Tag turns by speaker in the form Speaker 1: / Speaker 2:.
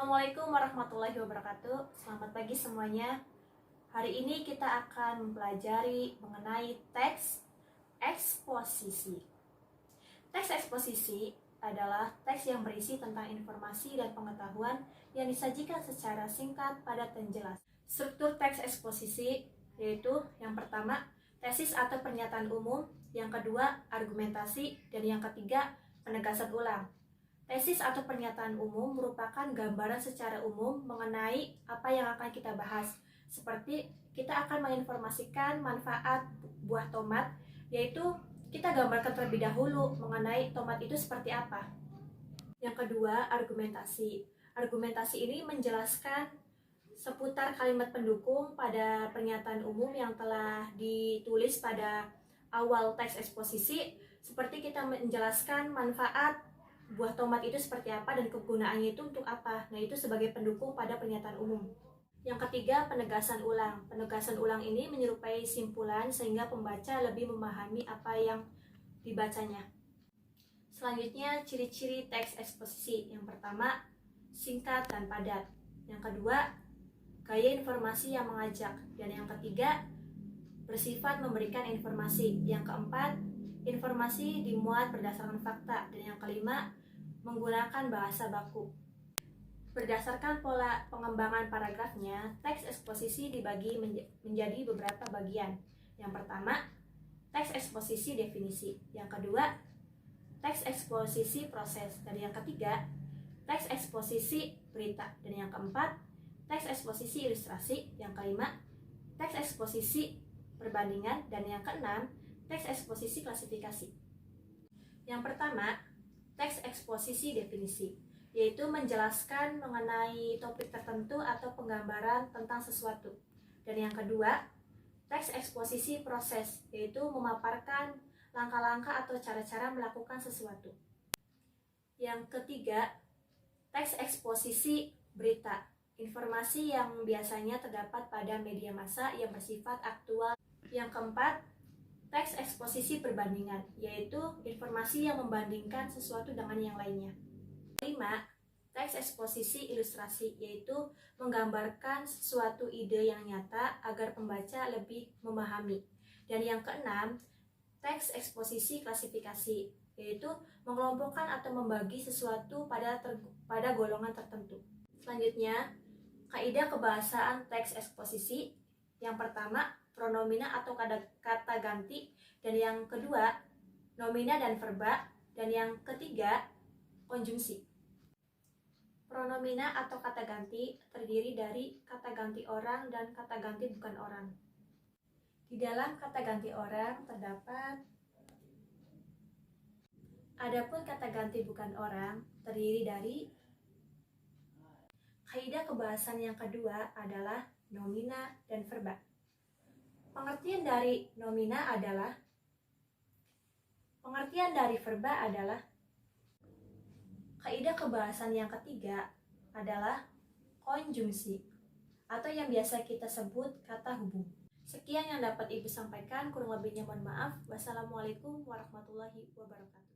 Speaker 1: Assalamualaikum warahmatullahi wabarakatuh. Selamat pagi semuanya. Hari ini kita akan mempelajari mengenai teks eksposisi. Teks eksposisi adalah teks yang berisi tentang informasi dan pengetahuan yang disajikan secara singkat, padat, dan jelas. Struktur teks eksposisi yaitu yang pertama, tesis atau pernyataan umum, yang kedua, argumentasi, dan yang ketiga, penegasan ulang. Tesis atau pernyataan umum merupakan gambaran secara umum mengenai apa yang akan kita bahas. Seperti kita akan menginformasikan manfaat buah tomat, yaitu kita gambarkan terlebih dahulu mengenai tomat itu seperti apa. Yang kedua, argumentasi. Argumentasi ini menjelaskan seputar kalimat pendukung pada pernyataan umum yang telah ditulis pada awal teks eksposisi, seperti kita menjelaskan manfaat buah tomat itu seperti apa dan kegunaannya itu untuk apa. Nah, itu sebagai pendukung pada pernyataan umum. Yang ketiga, penegasan ulang. Penegasan ulang ini menyerupai simpulan sehingga pembaca lebih memahami apa yang dibacanya. Selanjutnya, ciri-ciri teks eksposisi. Yang pertama, singkat dan padat. Yang kedua, gaya informasi yang mengajak. Dan yang ketiga, bersifat memberikan informasi. Yang keempat, informasi dimuat berdasarkan fakta. Dan yang kelima, menggunakan bahasa baku. Berdasarkan pola pengembangan paragrafnya, teks eksposisi dibagi menjadi beberapa bagian. Yang pertama, teks eksposisi definisi. Yang kedua, teks eksposisi proses. Dan yang ketiga, teks eksposisi berita. Dan yang keempat, teks eksposisi ilustrasi. Yang kelima, teks eksposisi perbandingan. Dan yang keenam, teks eksposisi klasifikasi. Yang pertama, teks eksposisi definisi, yaitu menjelaskan mengenai topik tertentu atau penggambaran tentang sesuatu. Dan yang kedua, teks eksposisi proses, yaitu memaparkan langkah-langkah atau cara-cara melakukan sesuatu. Yang ketiga, teks eksposisi berita, informasi yang biasanya terdapat pada media massa yang bersifat aktual. Yang keempat, teks eksposisi perbandingan, yaitu informasi yang membandingkan sesuatu dengan yang lainnya. Kelima, teks eksposisi ilustrasi, yaitu menggambarkan suatu ide yang nyata agar pembaca lebih memahami. Dan yang keenam, teks eksposisi klasifikasi, yaitu mengelompokkan atau membagi sesuatu pada golongan tertentu. Selanjutnya, kaidah kebahasaan teks eksposisi. Yang pertama, pronomina atau kata ganti, dan yang kedua, nomina dan verba, dan yang ketiga, konjungsi. Pronomina atau kata ganti terdiri dari kata ganti orang dan kata ganti bukan orang. Di dalam kata ganti orang terdapat adapun kata ganti bukan orang terdiri dari kaidah kebahasan yang kedua adalah nomina dan verba. Pengertian dari nomina adalah verba adalah kaidah kebahasan yang ketiga adalah konjungsi atau yang biasa kita sebut kata hubung. Sekian yang dapat Ibu sampaikan, kurang lebihnya mohon maaf. Wassalamualaikum warahmatullahi wabarakatuh.